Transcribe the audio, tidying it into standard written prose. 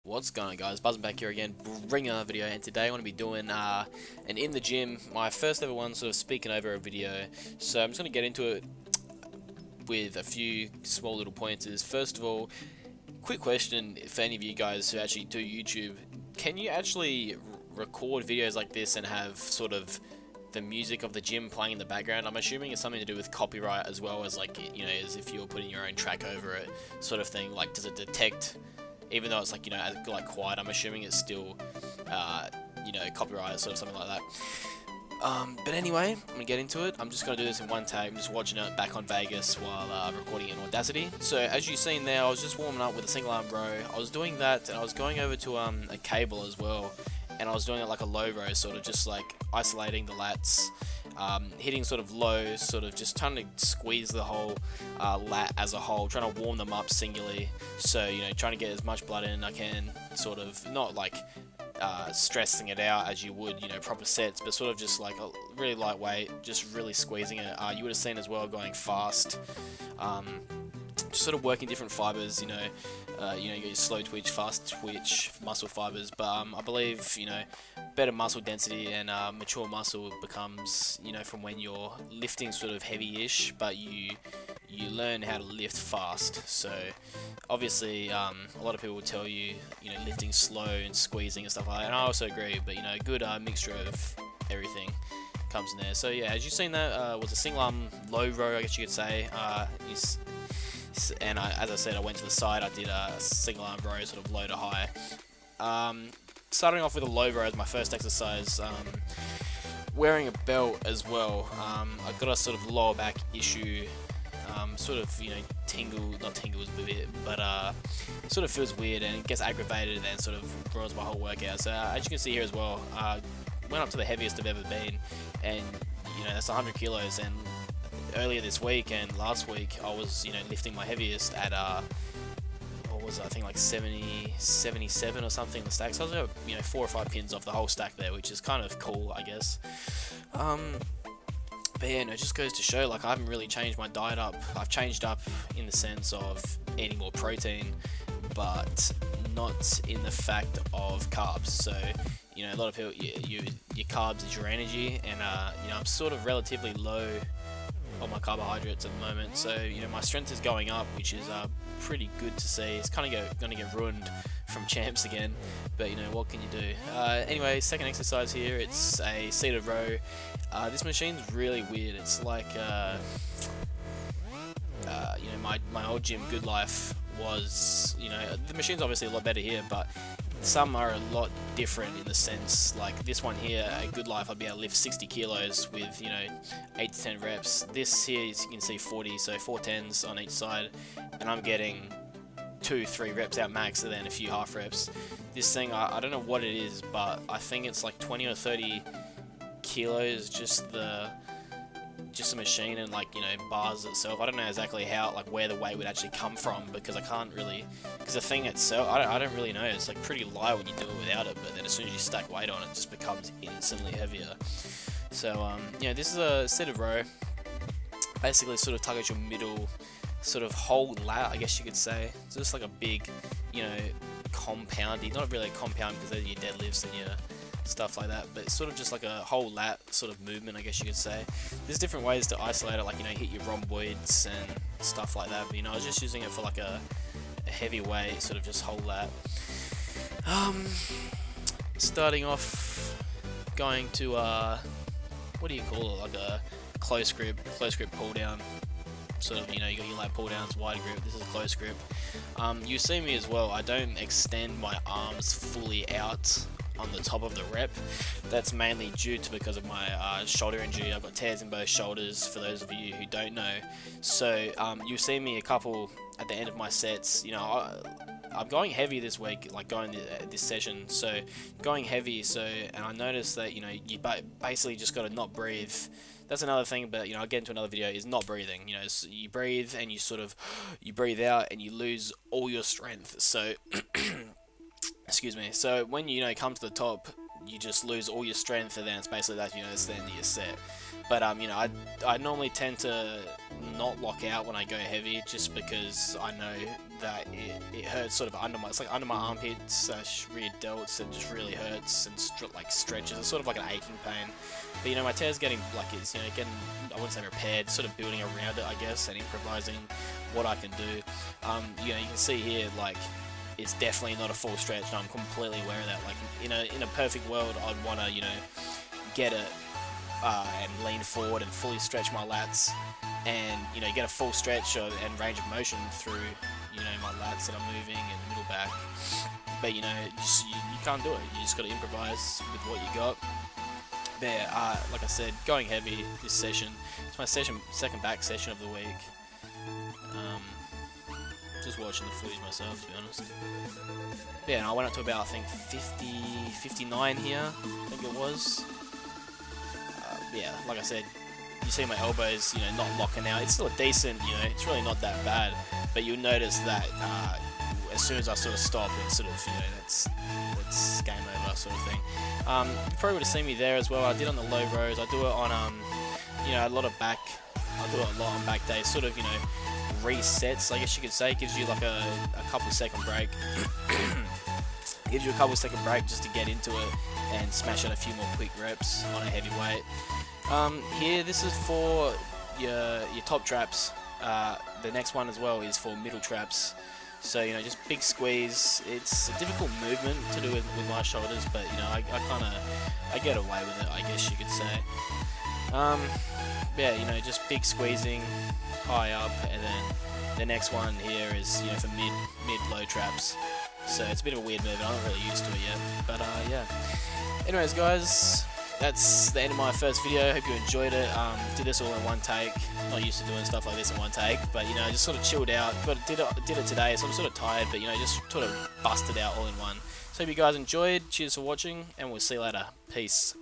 What's going on, guys? Buzzo back here again, bringing another video, and today I want to be doing an in the gym, my first ever one, sort of speaking over a video. So I'm just going to get into it with a few small little pointers. First of all, quick question for any of you guys who actually do YouTube: can you actually record videos like this and have sort of the music of the gym playing in the background? I'm assuming it's something to do with copyright as well as, like, you know, as if you're putting your own track over it, sort of thing. Like, does it detect, even though it's like, you know, like quiet, I'm assuming it's still, you know, copyright, sort of something like that. But anyway, I'm gonna get into it. I'm just gonna do this in one take. I'm just watching it back on Vegas while recording it in Audacity. So as you've seen there, I was just warming up with a single arm row. I was doing that, and I was going over to a cable as well, and I was doing it like a low row, sort of just like isolating the lats, hitting sort of low, sort of just trying to squeeze the whole lat as a whole, trying to warm them up singularly. So, you know, trying to get as much blood in I can, sort of not like stressing it out as you would, you know, proper sets, but sort of just like a really lightweight, just really squeezing it. You would have seen as well going fast, just sort of working different fibers, you know, you get your slow twitch, fast twitch muscle fibers, but I believe, you know, better muscle density and mature muscle becomes, you know, from when you're lifting sort of heavy-ish, but you learn how to lift fast. So obviously, a lot of people will tell you, you know, lifting slow and squeezing and stuff like that, and I also agree, but, you know, a good mixture of everything comes in there. So yeah, as you've seen, that was a single arm low row, I guess you could say. And as I said, I went to the side, I did a single arm row, sort of low to high. Starting off with a low row as my first exercise, wearing a belt as well. I've got a sort of lower back issue, sort of, you know, not tingles a bit, but sort of feels weird and it gets aggravated and sort of ruins my whole workout. So as you can see here as well, went up to the heaviest I've ever been, and, you know, that's 100 kilos, and earlier this week and last week I was, you know, lifting my heaviest at what was it, I think like 77 or something in the stack. So I was, you know, 4 or 5 pins off the whole stack there, which is kind of cool, I guess. But yeah, no, it just goes to show, like, I haven't really changed my diet up. I've changed up in the sense of eating more protein, but not in the fact of carbs. So, you know, a lot of people, your carbs is your energy, and you know, I'm sort of relatively low on my carbohydrates at the moment, so, you know, my strength is going up, which is pretty good to see. It's kind of going to get ruined from champs again, but, you know, what can you do? Anyway, second exercise here, it's a seated row. This machine's really weird. It's like, you know, my old gym, Good Life, was, you know, the machine's obviously a lot better here, but some are a lot different in the sense, like this one here, a Good Life, I'd be able to lift 60 kilos with, you know, 8 to 10 reps. This here, as you can see, 40, so 4 tens on each side, and I'm getting 2-3 reps out max, and then a few half reps. This thing, I don't know what it is, but I think it's like 20 or 30 kilos, just the machine, and, like, you know, bars itself. I don't know exactly how, like, where the weight would actually come from, because I can't really, because the thing itself, I don't really know. It's like pretty light when you do it without it, but then as soon as you stack weight on it, it just becomes instantly heavier. So you know, this is a set of row, basically sort of target your middle sort of whole lat, I guess you could say. It's just like a big, you know, compoundy, not really a compound because those are your deadlifts and your stuff like that, but it's sort of just like a whole lat sort of movement, I guess you could say. There's different ways to isolate it, like, you know, hit your rhomboids and stuff like that, but, you know, I was just using it for like a heavy weight, sort of just whole lat. Starting off, going to what do you call it, like a close grip pull down, sort of, you know, you got your lat pull downs, wide grip. This is a close grip. You see me as well, I don't extend my arms fully out on the top of the rep. That's mainly due to because of my shoulder injury. I've got tears in both shoulders, for those of you who don't know. So you'll see me a couple at the end of my sets. You know, I'm going heavy this week, like going this session, so going heavy. So, and I noticed that, you know, you basically just got to not breathe. That's another thing, but, you know, I'll get into another video, is not breathing. You know, so you breathe and you sort of, you breathe out and you lose all your strength. So excuse me. So when, you know, come to the top, you just lose all your strength, and then it's basically that, you know, it's the end of your set. But you know, I normally tend to not lock out when I go heavy, just because I know that it hurts sort of under my, it's like under my armpits, rear delts, and just really hurts and like stretches. It's sort of like an aching pain. But you know, my tear's getting like it's, you know, getting, I wouldn't say repaired, sort of building around it, I guess, and improvising what I can do. You know, you can see here, like, it's definitely not a full stretch, and I'm completely aware of that. Like, in a perfect world, I'd want to, you know, get it and lean forward and fully stretch my lats, and you know, get a full stretch and range of motion through, you know, my lats that I'm moving and middle back. But you know, you can't do it. You just got to improvise with what you got. There, like I said, going heavy this session. It's my second back session of the week. Just watching the footage myself, to be honest. Yeah, and I went up to about, I think, 50, 59 here, I think it was. Yeah, like I said, you see my elbows, you know, not locking out. It's still a decent, you know, it's really not that bad. But you'll notice that as soon as I sort of stop, it's sort of, you know, that's game over sort of thing. You probably would have seen me there as well. I did on the low rows. I do it on, you know, a lot of back. I do it a lot on back days. Sort of, you know, resets, I guess you could say. Gives you like a couple second break. Gives you a couple second break just to get into it and smash out a few more quick reps on a heavy weight. Here, this is for your top traps. The next one as well is for middle traps. So, you know, just big squeeze. It's a difficult movement to do with my shoulders, but, you know, I get away with it, I guess you could say. Yeah, you know, just big squeezing, high up, and then the next one here is, you know, for mid-low traps. So it's a bit of a weird move, I'm not really used to it yet. But, yeah. Anyways, guys, that's the end of my first video. Hope you enjoyed it. Did this all in one take. Not used to doing stuff like this in one take, but you know, just sort of chilled out. But did it today, so I'm sort of tired, but you know, just sort of busted out all in one. So hope you guys enjoyed. Cheers for watching, and we'll see you later. Peace.